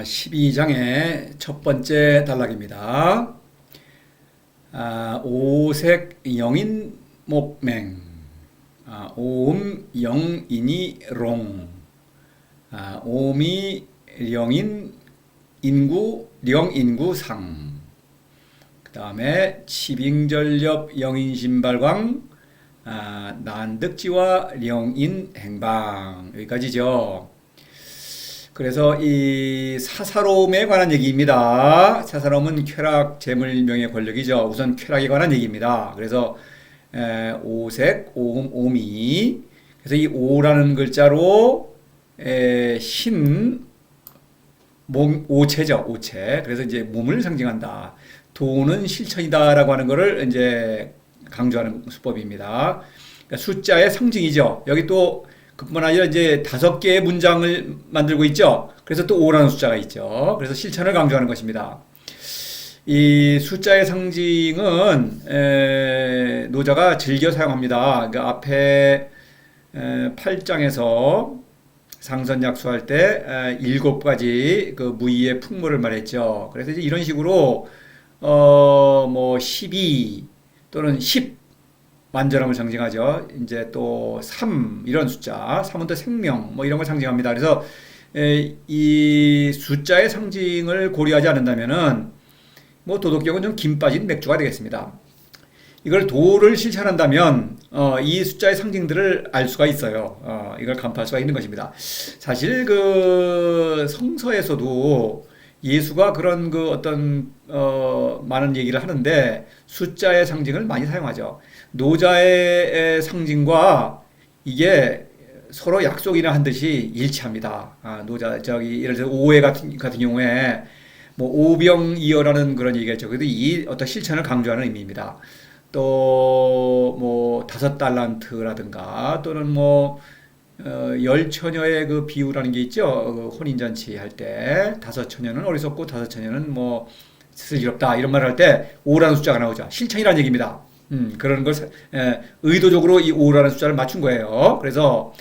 12장의 첫 번째 단락입니다. 오색 영인 목맹, 오음 영인이 롱, 오미 령인 인구 령인구 상, 그 다음에 치빙전렵 영인신발광, 난득지와 령인 행방, 여기까지죠. 그래서 이 사사로움에 관한 얘기입니다. 사사로움은 쾌락, 재물, 명예, 권력이죠. 우선 쾌락에 관한 얘기입니다. 그래서 오색, 오음, 오미. 그래서 이 오라는 글자로 신, 몸, 오체죠. 오체. 그래서 이제 몸을 상징한다. 도는 실천이다라고 하는 것을 이제 강조하는 수법입니다. 그러니까 숫자의 상징이죠. 여기 또 그뿐만 아니라 이제 5개의 문장을 만들고 있죠. 그래서 또 5라는 숫자가 있죠. 그래서 실천을 강조하는 것입니다. 이 숫자의 상징은 노자가 즐겨 사용합니다. 그 앞에 8장에서 상선약수할 때 7가지 그 무의의 풍모를 말했죠. 그래서 이제 이런 식으로 뭐 12 또는 10 완전함을 상징하죠. 이제 또 3 이런 숫자, 3은 또 생명 뭐 이런 걸 상징합니다. 그래서 이 숫자의 상징을 고려하지 않는다면은 뭐 도덕적은 좀 김 빠진 맥주가 되겠습니다. 이걸 도를 실천한다면 이 숫자의 상징들을 알 수가 있어요. 이걸 간파할 수가 있는 것입니다. 사실 그 성서에서도 예수가 그런 그 어떤 많은 얘기를 하는데 숫자의 상징을 많이 사용하죠. 노자의 상징과 이게 서로 약속이나 한 듯이 일치합니다. 노자 저기 예를 들어 오해 같은 경우에 뭐 오병이어라는 그런 얘기가 있죠. 그래도 이 어떤 실천을 강조하는 의미입니다. 또 뭐 5달란트라든가 또는 뭐 열처녀의 그 비유라는 게 있죠. 그 혼인잔치 할 때 5처녀는 어리석고 5처녀는 뭐 슬기롭다 이런 말을 할 때 5라는 숫자가 나오죠. 실천이라는 얘기입니다. 그런 걸 의도적으로 이 5라는 숫자를 맞춘 거예요. 그래서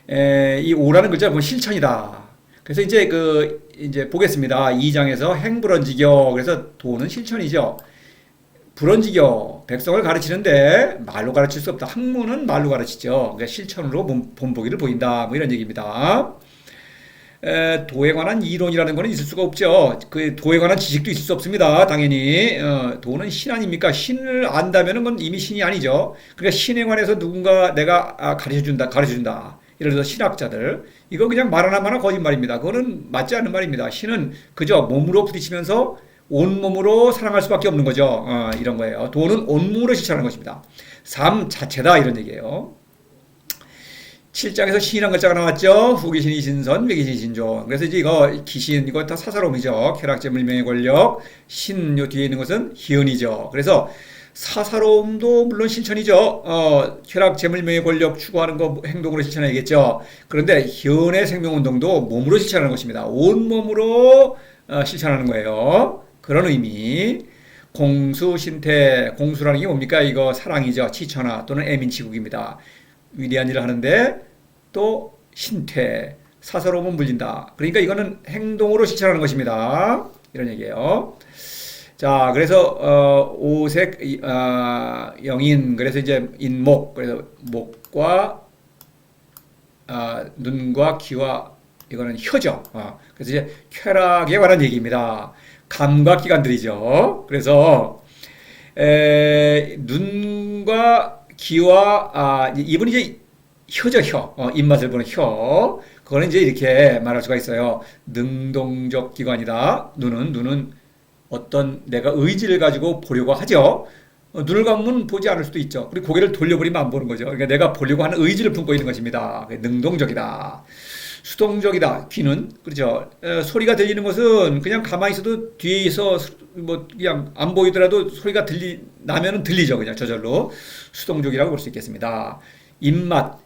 이 5라는 글자를 보면 실천이다. 그래서 이제 보겠습니다. 2장에서 행불언지교. 그래서 도는 실천이죠. 불언지교, 백성을 가르치는데 말로 가르칠 수 없다. 학문은 말로 가르치죠. 그러니까 실천으로 본보기를 보인다. 뭐 이런 얘기입니다. 도에 관한 이론이라는 거는 있을 수가 없죠. 그 도에 관한 지식도 있을 수 없습니다. 당연히 도는 신 아닙니까? 신을 안다면은 건 이미 신이 아니죠. 그러니까 신에 관해서 누군가 내가 가르쳐준다. 예를 들어서 신학자들 이거 그냥 말 하나마나 거짓말입니다. 그거는 맞지 않는 말입니다. 신은 그저 몸으로 부딪히면서 온몸으로 사랑할 수밖에 없는 거죠. 이런 거예요. 도는 온몸으로 실천하는 것입니다. 삶 자체다 이런 얘기예요. 7장에서 신이라는 글자가 나왔죠. 후기신이 신선, 매기신이 신종. 그래서 이제 이거 기신 이거 다 사사로움이죠. 쾌락, 재물, 명예, 권력. 신 요 뒤에 있는 것은 희연이죠. 그래서 사사로움도 물론 실천이죠. 쾌락, 재물, 명예, 권력 추구하는 거 행동으로 실천해야겠죠. 그런데 희연의 생명운동도 몸으로 실천하는 것입니다. 온몸으로 실천하는 거예요. 그런 의미. 공수신태, 공수라는 게 뭡니까? 이거 사랑이죠. 치천화 또는 애민치국입니다. 위대한 일을 하는데 또 신퇴, 사사로움은 물린다. 그러니까 이거는 행동으로 실천하는 것입니다. 이런 얘기예요. 자, 그래서 오색 영인, 그래서 이제 인목, 그래서 목과 눈과 귀와 이거는 혀죠. 그래서 이제 쾌락에 관한 얘기입니다. 감각기관들이죠. 그래서 눈과 귀와 이분 이제 혀죠, 혀. 입맛을 보는 혀. 그거는 이제 이렇게 말할 수가 있어요. 능동적 기관이다. 눈은 어떤 내가 의지를 가지고 보려고 하죠. 눈을 감으면 보지 않을 수도 있죠. 그리고 고개를 돌려버리면 안 보는 거죠. 그러니까 내가 보려고 하는 의지를 품고 있는 것입니다. 능동적이다. 수동적이다. 귀는 그렇죠. 소리가 들리는 것은 그냥 가만히 있어도 뒤에서 뭐 그냥 안 보이더라도 소리가 나면은 들리죠. 그냥 저절로 수동적이라고 볼 수 있겠습니다. 입맛,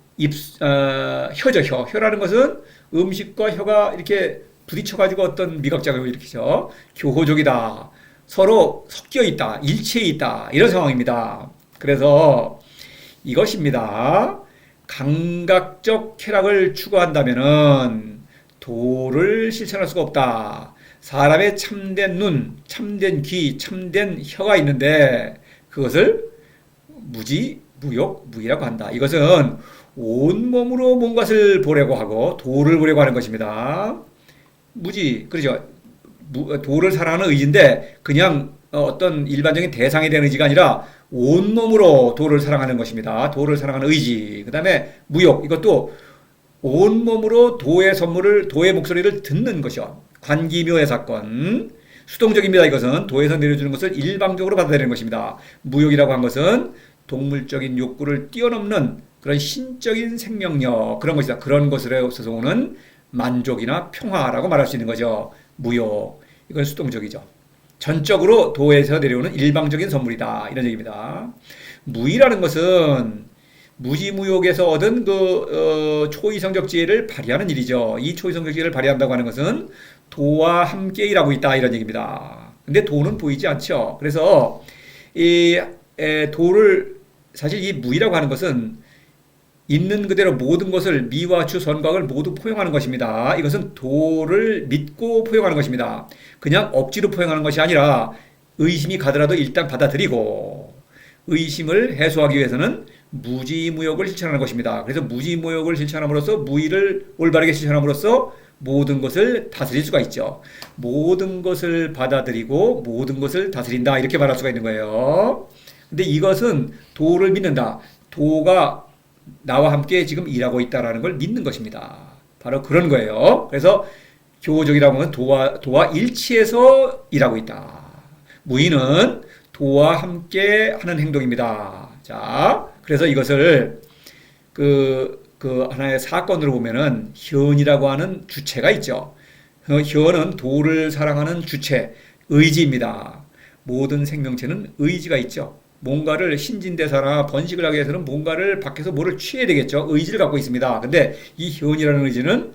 혀죠. 혀라는 것은 음식과 혀가 이렇게 부딪혀가지고 어떤 미각작용을 일으키죠. 교호적이다. 서로 섞여 있다. 일체에 있다. 이런 상황입니다. 그래서 이것입니다. 감각적 쾌락을 추구한다면은 도를 실천할 수가 없다. 사람의 참된 눈, 참된 귀, 참된 혀가 있는데 그것을 무지, 무욕, 무의라고 한다. 이것은 온몸으로 뭔가를 보려고 하고 도를 보려고 하는 것입니다. 무지, 그렇죠. 도를 사랑하는 의지인데 그냥 어떤 일반적인 대상에 대한 의지가 아니라 온몸으로 도를 사랑하는 것입니다. 도를 사랑하는 의지. 그 다음에 무욕, 이것도 온몸으로 도의 선물을, 도의 목소리를 듣는 것이요. 관기묘의 사건. 수동적입니다. 이것은 도에서 내려주는 것을 일방적으로 받아들이는 것입니다. 무욕이라고 한 것은 동물적인 욕구를 뛰어넘는 그런 신적인 생명력, 그런 것이다. 그런 것으로서 오는 만족이나 평화라고 말할 수 있는 거죠. 무욕. 이건 수동적이죠. 전적으로 도에서 내려오는 일방적인 선물이다. 이런 얘기입니다. 무의라는 것은 무지무욕에서 얻은 초이성적 지혜를 발휘하는 일이죠. 이 초이성적 지혜를 발휘한다고 하는 것은 도와 함께 일하고 있다. 이런 얘기입니다. 근데 도는 보이지 않죠. 그래서 도를, 사실 이 무의라고 하는 것은 있는 그대로 모든 것을 미와 주, 선과를 모두 포용하는 것입니다. 이것은 도를 믿고 포용하는 것입니다. 그냥 억지로 포용하는 것이 아니라 의심이 가더라도 일단 받아들이고 의심을 해소하기 위해서는 무지무욕을 실천하는 것입니다. 그래서 무지무욕을 실천함으로써 무의를 올바르게 실천함으로써 모든 것을 다스릴 수가 있죠. 모든 것을 받아들이고 모든 것을 다스린다. 이렇게 말할 수가 있는 거예요. 근데 이것은 도를 믿는다. 도가 나와 함께 지금 일하고 있다라는 걸 믿는 것입니다. 바로 그런 거예요. 그래서 교적이라고 하면 도와 일치해서 일하고 있다. 무의는 도와 함께 하는 행동입니다. 자, 그래서 이것을 하나의 사건으로 보면은 현이라고 하는 주체가 있죠. 현은 도를 사랑하는 주체, 의지입니다. 모든 생명체는 의지가 있죠. 뭔가를 신진대사나 번식을 하기 위해서는 뭔가를 밖에서 뭐를 취해야 되겠죠. 의지를 갖고 있습니다. 근데 이 현이라는 의지는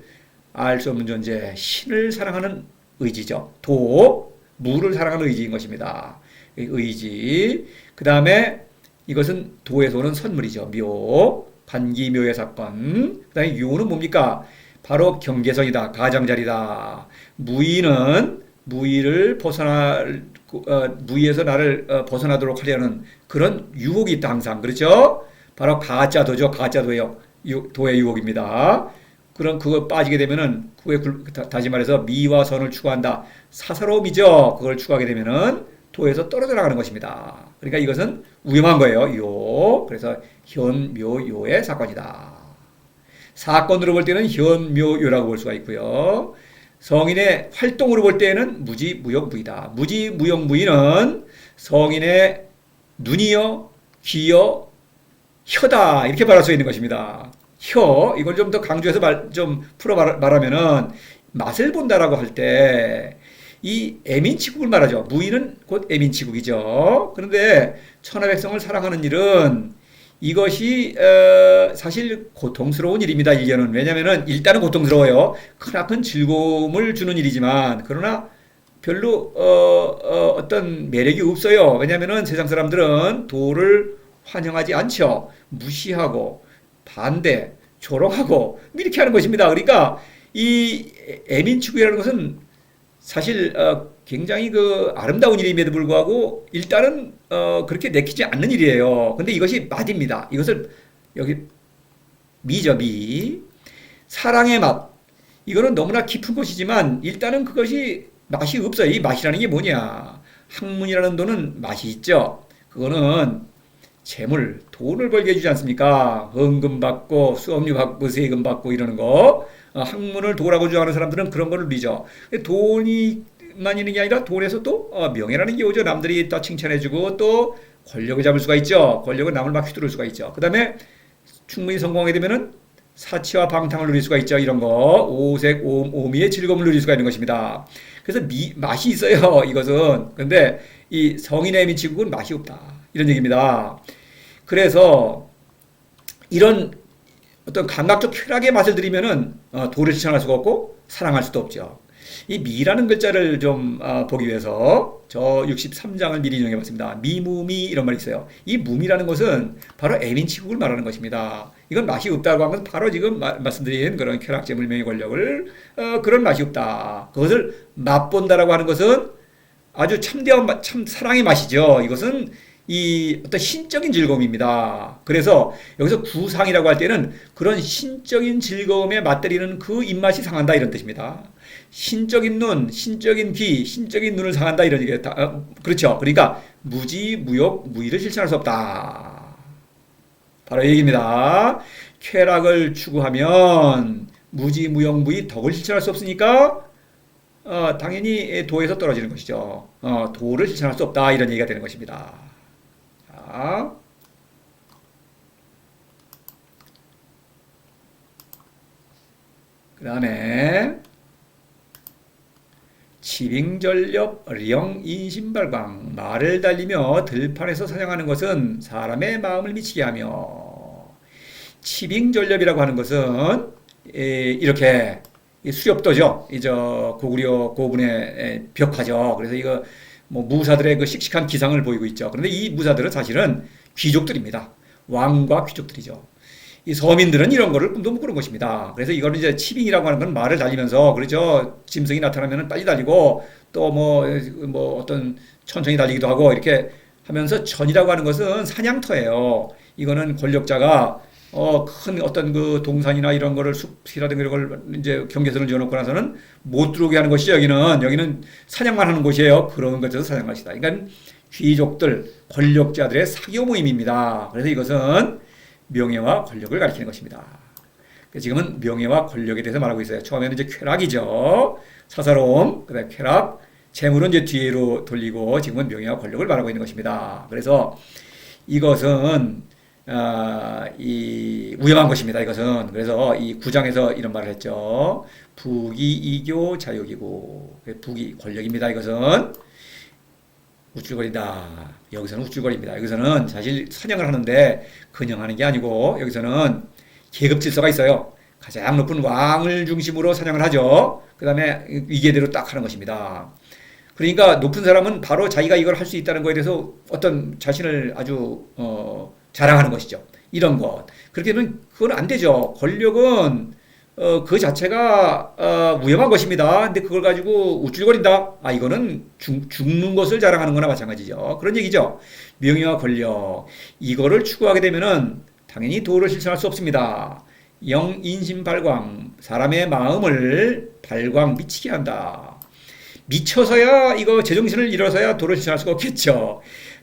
알 수 없는 존재, 신을 사랑하는 의지죠. 도, 무를 사랑하는 의지인 것입니다. 의지. 그 다음에 이것은 도에서 오는 선물이죠. 묘, 관기묘의 사건. 그 다음에 유는 뭡니까? 바로 경계선이다. 가장자리다. 무의는 무의를 무의에서 나를 벗어나도록 하려는 그런 유혹이 있다. 항상. 그렇죠? 바로 가짜도죠. 가짜도의 유혹입니다. 그거 빠지게 되면은, 다시 말해서 미와 선을 추구한다. 사사로움이죠. 그걸 추구하게 되면은 도에서 떨어져 나가는 것입니다. 그러니까 이것은 위험한 거예요. 요. 그래서 현묘요의 사건이다. 사건으로 볼 때는 현묘요라고 볼 수가 있고요. 성인의 활동으로 볼 때는 무지무욕무이다. 무지무욕무이는 성인의 눈이요, 귀요, 혀다. 이렇게 말할 수 있는 것입니다. 혀, 이걸 좀 더 강조해서 좀 풀어 말하면은 맛을 본다라고 할 때 이 애민치국을 말하죠. 무의는 곧 애민치국이죠. 그런데 천하백성을 사랑하는 일은 이것이 사실 고통스러운 일입니다. 일견은. 왜냐하면 일단은 고통스러워요. 크나큰 즐거움을 주는 일이지만 그러나 별로 어떤 매력이 없어요. 왜냐하면 세상 사람들은 도를 환영하지 않죠. 무시하고 반대, 조롱하고 이렇게 하는 것입니다. 그러니까 이 애민추구라는 것은 사실 굉장히 아름다운 일임에도 불구하고 일단은 그렇게 내키지 않는 일이에요. 근데 이것이 맛입니다. 이것을 여기 미죠, 미. 사랑의 맛. 이거는 너무나 깊은 것이지만 일단은 그것이 맛이 없어요. 이 맛이라는 게 뭐냐? 학문이라는 돈은 맛이 있죠. 그거는 재물, 돈을 벌게 해주지 않습니까? 헌금 받고 수업료 받고 세금 받고 이러는 거. 학문을 도라고 주장하는 사람들은 그런 거를 누리죠. 돈이만 있는 게 아니라 돈에서 또 명예라는 게 오죠. 남들이 또 칭찬해주고 또 권력을 잡을 수가 있죠. 권력은 남을 막 휘두를 수가 있죠. 그 다음에 충분히 성공하게 되면은 사치와 방탕을 누릴 수가 있죠. 이런 거 오색, 오미의 즐거움을 누릴 수가 있는 것입니다. 그래서 맛이 있어요. 이것은. 근데 이 성인의 미치국은 맛이 없다. 이런 얘기입니다. 그래서 이런 어떤 감각적 쾌락의 맛을 들이면은 도를 실천할 수가 없고 사랑할 수도 없죠. 이 미라는 글자를 좀 보기 위해서 저 63장을 미리 인용해 봤습니다. 미무미 이런 말이 있어요. 이 무미라는 것은 바로 애민치국을 말하는 것입니다. 이건 맛이 없다고 하는 것은 바로 지금 말씀드린 그런 쾌락재물 명예 권력을 그런 맛이 없다. 그것을 맛본다라고 하는 것은 아주 참대한 참 사랑의 맛이죠. 이것은 이 어떤 신적인 즐거움입니다. 그래서 여기서 구상이라고 할 때는 그런 신적인 즐거움에 맛들이는 그 입맛이 상한다 이런 뜻입니다. 신적인 눈, 신적인 귀, 신적인 눈을 상한다 이런 얘기다. 그렇죠. 그러니까 무지, 무욕, 무의를 실천할 수 없다. 바로 이 얘기입니다. 쾌락을 추구하면 무지, 무욕, 무의 덕을 실천할 수 없으니까 당연히 도에서 떨어지는 것이죠. 도를 실천할 수 없다 이런 얘기가 되는 것입니다. 자, 그 다음에 치빙전력 령인신발광 말을 달리며 들판에서 사냥하는 것은 사람의 마음을 미치게 하며 치빙전력이라고 하는 것은 이렇게 수렵도죠. 이저 고구려 고분의 벽화죠. 그래서 이거 뭐 무사들의 그 씩씩한 기상을 보이고 있죠. 그런데 이 무사들은 사실은 귀족들입니다. 왕과 귀족들이죠. 이 서민들은 이런 거를 꿈도 못 꾸는 것입니다. 그래서 이거는 이제 치빙이라고 하는 건 말을 달리면서 그렇죠. 짐승이 나타나면 빨리 달리고 또 뭐 어떤 천천히 달리기도 하고 이렇게 하면서 전이라고 하는 것은 사냥터예요. 이거는 권력자가 큰 어떤 그 동산이나 이런 거를 숲이라든가 이런 걸 이제 경계선을 지어놓고 나서는 못 들어오게 하는 것이 여기는 사냥만 하는 곳이에요. 그런 것에서 사냥할 것이다. 그러니까 귀족들, 권력자들의 사교 모임입니다. 그래서 이것은 명예와 권력을 가리키는 것입니다. 지금은 명예와 권력에 대해서 말하고 있어요. 처음에는 이제 쾌락이죠. 사사로움, 그다음에 쾌락, 재물은 이제 뒤로 돌리고 지금은 명예와 권력을 말하고 있는 것입니다. 그래서 이것은 이 위험한 것입니다. 이것은 그래서 이 9장에서 이런 말을 했죠. 부귀 이교 자욕이고 부귀 권력입니다. 이것은 우쭐거린다. 여기서는 우쭐거립니다. 여기서는 사실 사냥을 하는데 그냥 하는 게 아니고 여기서는 계급 질서가 있어요. 가장 높은 왕을 중심으로 사냥을 하죠. 그 다음에 위계대로 딱 하는 것입니다. 그러니까 높은 사람은 바로 자기가 이걸 할 수 있다는 거에 대해서 어떤 자신을 아주 자랑하는 것이죠. 이런 것. 그렇게는 그건 안 되죠. 권력은 그 자체가 위험한 것입니다. 근데 그걸 가지고 우쭐거린다? 이거는 죽는 것을 자랑하는 거나 마찬가지죠. 그런 얘기죠. 명예와 권력. 이거를 추구하게 되면은 당연히 도를 실천할 수 없습니다. 영인심발광. 사람의 마음을 발광 미치게 한다. 미쳐서야 이거 제정신을 잃어서야 도를 실천할 수가 없겠죠.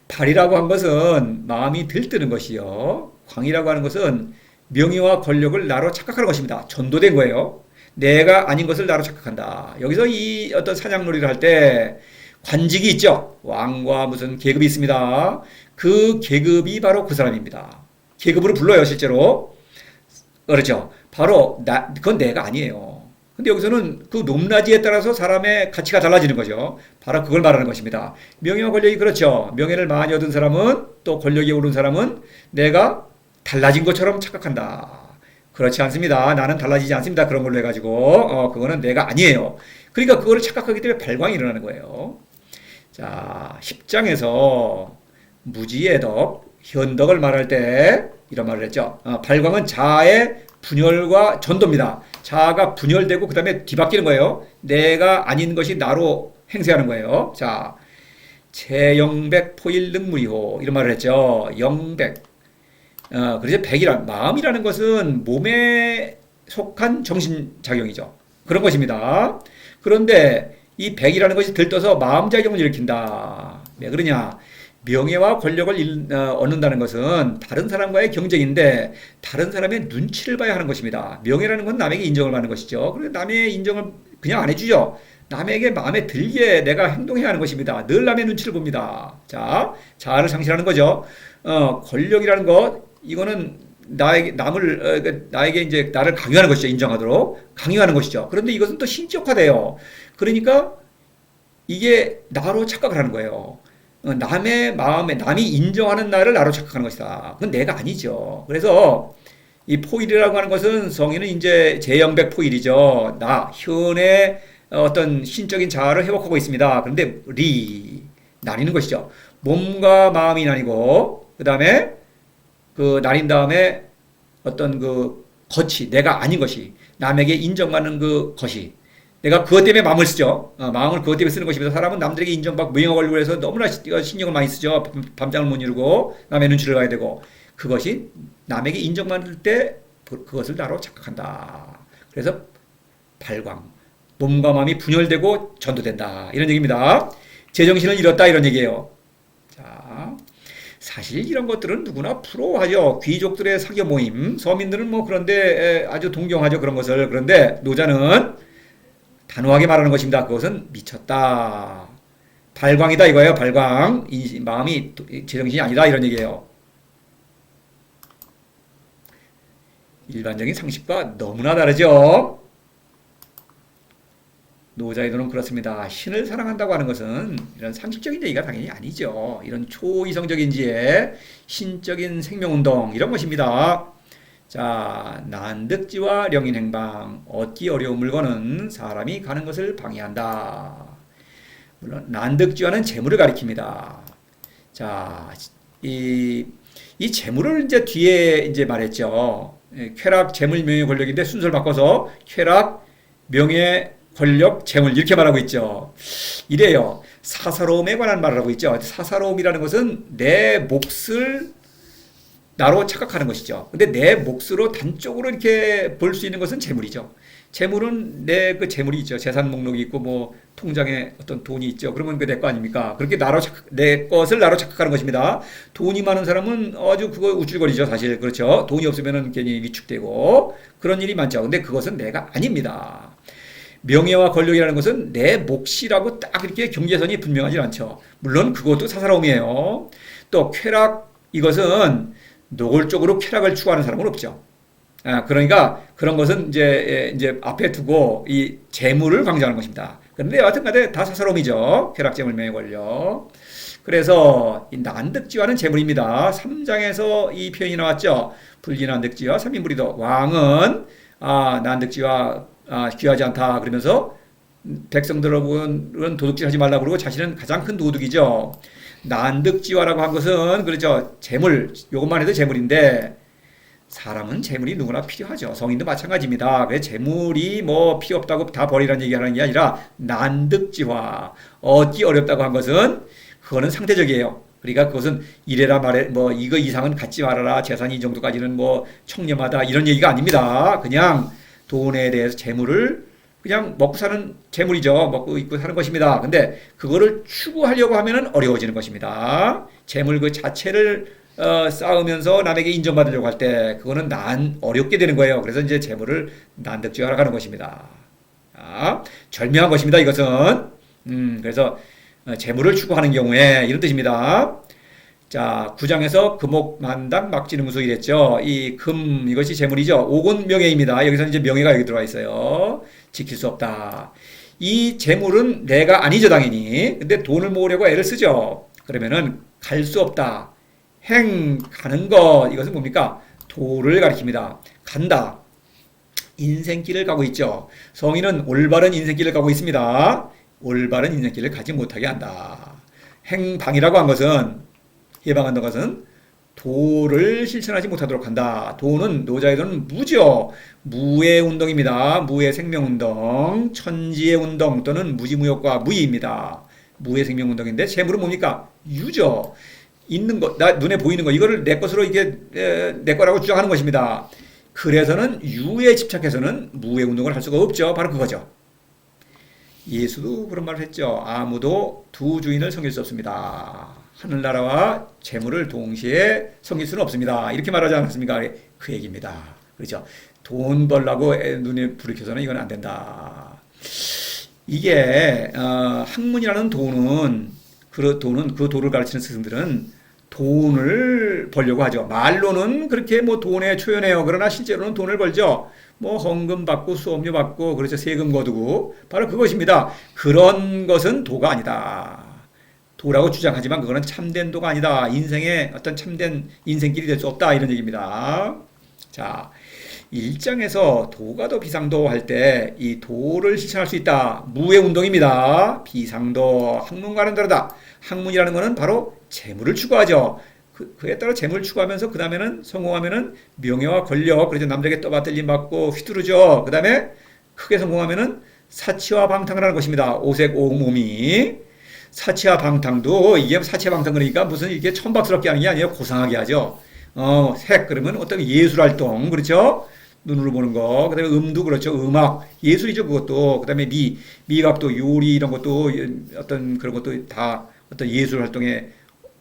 발이라고 한 것은 마음이 들뜨는 것이요. 광이라고 하는 것은 명예와 권력을 나로 착각하는 것입니다. 전도된 거예요. 내가 아닌 것을 나로 착각한다. 여기서 이 어떤 사냥놀이를 할 때 관직이 있죠. 왕과 무슨 계급이 있습니다. 그 계급이 바로 그 사람입니다. 계급으로 불러요, 실제로. 그렇죠. 바로 그건 내가 아니에요. 근데 여기서는 그 높낮이에 따라서 사람의 가치가 달라지는 거죠. 바로 그걸 말하는 것입니다. 명예와 권력이 그렇죠. 명예를 많이 얻은 사람은 또 권력이 오른 사람은 내가 달라진 것처럼 착각한다. 그렇지 않습니다. 나는 달라지지 않습니다. 그런 걸로 해가지고 그거는 내가 아니에요. 그러니까 그거를 착각하기 때문에 발광이 일어나는 거예요. 자, 10장에서 무지의 덕, 현덕을 말할 때 이런 말을 했죠. 발광은 자아의 분열과 전도입니다. 자아가 분열되고 그 다음에 뒤바뀌는 거예요. 내가 아닌 것이 나로 행세하는 거예요. 자, 제영백 포일 능무리호 이런 말을 했죠. 영백. 그래서 백이란 마음이라는 것은 몸에 속한 정신작용이죠. 그런 것입니다. 그런데 이 백이라는 것이 들떠서 마음작용을 일으킨다. 왜 그러냐? 명예와 권력을 얻는다는 것은 다른 사람과의 경쟁인데 다른 사람의 눈치를 봐야 하는 것입니다. 명예라는 건 남에게 인정을 받는 것이죠. 그런데 남의 인정을 그냥 안 해주죠. 남에게 마음에 들게 내가 행동해야 하는 것입니다. 늘 남의 눈치를 봅니다. 자, 자아를 상실하는 거죠. 권력이라는 것, 이거는 나에게 이제 나를 강요하는 것이죠. 인정하도록. 강요하는 것이죠. 그런데 이것은 또 신격화돼요. 그러니까 이게 나로 착각을 하는 거예요. 남의 마음에 남이 인정하는 나를 나로 착각하는 것이다. 그건 내가 아니죠. 그래서 이 포일이라고 하는 것은 성인은 이제 제영백 포일이죠. 나 현의 어떤 신적인 자아를 회복하고 있습니다. 그런데 나뉘는 것이죠. 몸과 마음이 나뉘고 그 다음에 그 나뉜 다음에 어떤 그 것이 내가 아닌 것이 남에게 인정받는 그 것이 내가 그것 때문에 마음을 쓰죠. 마음을 그것 때문에 쓰는 것입니다. 사람은 남들에게 인정받고 무행하려고 해서 너무나 신경을 많이 쓰죠. 밤잠을 못 이루고 남의 눈치를 봐야 되고 그것이 남에게 인정받을 때 그것을 나로 착각한다. 그래서 발광, 몸과 마음이 분열되고 전도된다. 이런 얘기입니다. 제정신을 잃었다 이런 얘기예요. 자, 사실 이런 것들은 누구나 부러워하죠. 귀족들의 사교 모임, 서민들은 뭐 그런데 아주 동경하죠. 그런 것을. 그런데 노자는 단호하게 말하는 것입니다. 그것은 미쳤다. 발광이다 이거예요. 발광. 마음이 제정신이 아니다 이런 얘기예요. 일반적인 상식과 너무나 다르죠. 노자의도는 그렇습니다. 신을 사랑한다고 하는 것은 이런 상식적인 얘기가 당연히 아니죠. 이런 초이성적인 지혜, 신적인 생명운동 이런 것입니다. 자, 난득지와 령인행방, 얻기 어려운 물건은 사람이 가는 것을 방해한다. 물론 난득지와는 재물을 가리킵니다. 자, 이 재물을 이제 뒤에 이제 말했죠. 쾌락, 재물, 명예, 권력인데 순서를 바꿔서 쾌락, 명예, 권력, 재물 이렇게 말하고 있죠. 이래요. 사사로움에 관한 말을 하고 있죠. 사사로움이라는 것은 내 몫을 나로 착각하는 것이죠. 근데 내 몫으로 단적으로 이렇게 볼 수 있는 것은 재물이죠. 재물은 내 그 재물이 있죠. 재산 목록이 있고 뭐 통장에 어떤 돈이 있죠. 그러면 그 내 거 아닙니까? 그렇게 내 것을 나로 착각하는 것입니다. 돈이 많은 사람은 아주 그거 우쭐거리죠. 사실 그렇죠. 돈이 없으면은 괜히 위축되고 그런 일이 많죠. 근데 그것은 내가 아닙니다. 명예와 권력이라는 것은 내 몫이라고 딱 이렇게 경계선이 분명하지 않죠. 물론 그것도 사사로움이에요. 또 쾌락 이것은 노골적으로 쾌락을 추구하는 사람은 없죠. 그러니까 그런 것은 이제 앞에 두고 이 재물을 강조하는 것입니다. 그런데 여하튼간에 다 사사로움이죠. 쾌락, 재물, 명예, 권력. 그래서 이 난득지와는 재물입니다. 3장에서 이 표현이 나왔죠. 불리난득지와 삼인불이도 왕은 난득지와 귀하지 않다 그러면서 백성들은 도둑질하지 말라고 그러고 자신은 가장 큰 도둑이죠. 난득지화라고 한 것은 그렇죠. 재물, 요것만 해도 재물인데 사람은 재물이 누구나 필요하죠. 성인도 마찬가지입니다. 왜 재물이 뭐 필요 없다고 다 버리라는 얘기하는 게 아니라 난득지화, 얻기 어렵다고 한 것은 그거는 상대적이에요. 그러니까 그것은 이래라 말해 뭐 이거 이상은 갖지 말아라. 재산이 이 정도까지는 뭐 청렴하다 이런 얘기가 아닙니다. 그냥 돈에 대해서 재물을 그냥 먹고 사는 재물이죠. 먹고 입고 사는 것입니다. 근데 그거를 추구하려고 하면은 어려워지는 것입니다. 재물 그 자체를 쌓으면서 남에게 인정받으려고 할 때 그거는 어렵게 되는 거예요. 그래서 이제 재물을 난득지화라고 하는 것입니다. 절묘한 것입니다. 이것은 그래서 재물을 추구하는 경우에 이런 뜻입니다. 자, 9장에서 금옥만당 막지능수 이랬죠. 이 이것이 재물이죠. 옥은 명예입니다. 여기서 이제 명예가 여기 들어와 있어요. 지킬 수 없다. 이 재물은 내가 아니죠, 당연히. 근데 돈을 모으려고 애를 쓰죠. 그러면은 갈 수 없다. 가는 것. 이것은 뭡니까? 도를 가리킵니다. 간다. 인생길을 가고 있죠. 성인은 올바른 인생길을 가고 있습니다. 올바른 인생길을 가지 못하게 한다. 행방이라고 한 것은 해방한다는 것은 도를 실천하지 못하도록 한다. 도는 노자에서는 무죠. 무의 운동입니다. 무의 생명운동, 천지의 운동 또는 무지무효과 무의입니다. 무의 생명운동인데 재물은 뭡니까? 유죠. 있는 것, 눈에 보이는 것, 이거를 내 것으로 이게 내 거라고 주장하는 것입니다. 그래서는 유에 집착해서는 무의 운동을 할 수가 없죠. 바로 그거죠. 예수도 그런 말을 했죠. 아무도 두 주인을 섬길 수 없습니다. 하늘나라와 재물을 동시에 섬길 수는 없습니다. 이렇게 말하지 않았습니까? 그 얘기입니다. 그렇죠? 돈 벌라고 눈에 불을 켜서는 이건 안 된다. 이게 학문이라는 돈은 그 도를 가르치는 스승들은 돈을 벌려고 하죠. 말로는 그렇게 뭐 돈에 초연해요. 그러나 실제로는 돈을 벌죠. 뭐 헌금 받고 수업료 받고 그렇죠. 세금 거두고 바로 그것입니다. 그런 것은 도가 아니다. 도라고 주장하지만 그거는 참된 도가 아니다. 인생의 어떤 참된 인생길이 될 수 없다. 이런 얘기입니다. 자, 일장에서 도가 비상도 할 때 이 도를 실천할 수 있다. 무의 운동입니다. 비상도 학문과는 다르다. 학문이라는 것은 바로 재물을 추구하죠. 그에 따라 재물을 추구하면서 그 다음에는 성공하면은 명예와 권력, 그래서 남들에게 떠받들림 받고 휘두르죠. 그 다음에 크게 성공하면은 사치와 방탕을 하는 것입니다. 오색 오음오미. 사치와 방탕도 이게 사치와 방탕 그러니까 무슨 이게 천박스럽게 하는 게 아니에요. 고상하게 하죠. 색 그러면 어떤 예술 활동 그렇죠? 눈으로 보는 거. 그다음에 음도 그렇죠. 음악 예술이죠. 그것도. 그다음에 미각도 요리 이런 것도 어떤 그런 것도 다 어떤 예술 활동에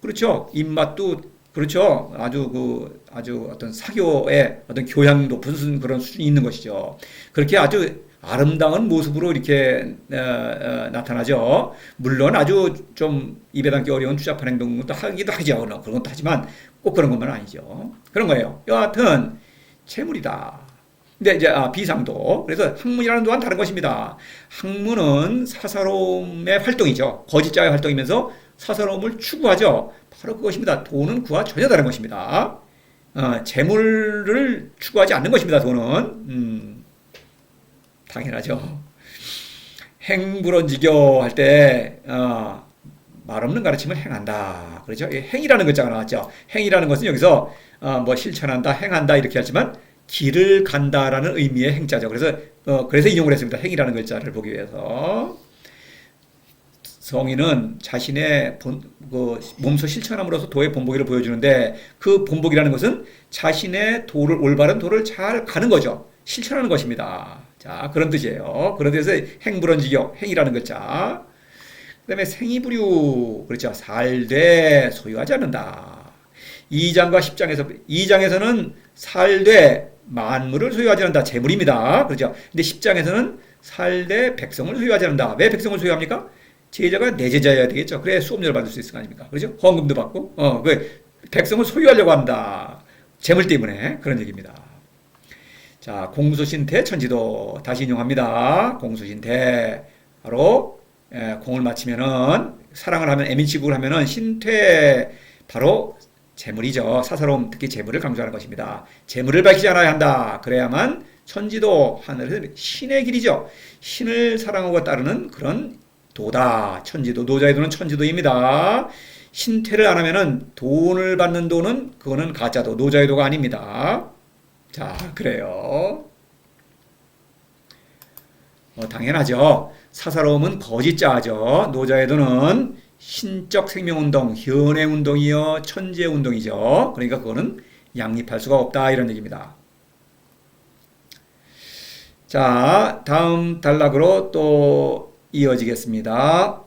그렇죠. 입맛도 그렇죠. 아주 어떤 사교의 어떤 교양 높은 그런 수준이 있는 것이죠. 그렇게 아주 아름다운 모습으로 이렇게 나타나죠. 물론 아주 좀 입에 담기 어려운 추잡한 행동도 하기도 하죠. 그런 것도 하지만 꼭 그런 것만 아니죠. 그런 거예요. 여하튼 재물이다. 근데 이제 비상도. 그래서 학문이라는 또한 다른 것입니다. 학문은 사사로움의 활동이죠. 거짓자의 활동이면서 사사로움을 추구하죠. 바로 그것입니다. 돈은 그와 전혀 다른 것입니다. 재물을 추구하지 않는 것입니다. 돈은. 당연하죠. 행불언지교 할 때, 말 없는 가르침을 행한다. 그렇죠? 행이라는 글자가 나왔죠. 행이라는 것은 여기서, 뭐 실천한다, 행한다, 이렇게 하지만, 길을 간다라는 의미의 행자죠. 그래서 인용을 했습니다. 행이라는 글자를 보기 위해서. 성인은 자신의 몸소 실천함으로써 도의 본보기를 보여주는데, 그 본보기라는 것은 자신의 올바른 도를 잘 가는 거죠. 실천하는 것입니다. 자, 그런 뜻이에요. 그런 뜻에서 행불언지교, 행이라는 글자. 그 다음에 생이부류, 그렇죠. 살되 소유하지 않는다. 2장과 10장에서, 2장에서는 살되 만물을 소유하지 않는다. 재물입니다. 그렇죠. 근데 10장에서는 살되 백성을 소유하지 않는다. 왜 백성을 소유합니까? 제자가 내 제자여야 되겠죠. 그래 수업료를 받을 수 있을 거 아닙니까? 그렇죠? 헌금도 받고, 백성을 소유하려고 한다. 재물 때문에 그런 얘기입니다. 자, 공수신태 천지도 다시 인용합니다. 공수신태 바로 공을 마치면은 사랑을 하면 애민치국을 하면은 신퇴 바로 재물이죠. 사사로움 특히 재물을 강조하는 것입니다. 재물을 밝히지 않아야 한다. 그래야만 천지도 하늘에서 신의 길이죠. 신을 사랑하고 따르는 그런 도다. 천지도 노자의 도는 천지도입니다. 신퇴를 안 하면은 돈을 받는 도는 그거는 가짜도 노자의 도가 아닙니다. 자, 그래요. 당연하죠. 사사로움은 거짓자죠. 노자에도는 신적 생명운동, 현행운동이요, 천재운동이죠. 그러니까 그거는 양립할 수가 없다 이런 얘기입니다. 자, 다음 단락으로 또 이어지겠습니다.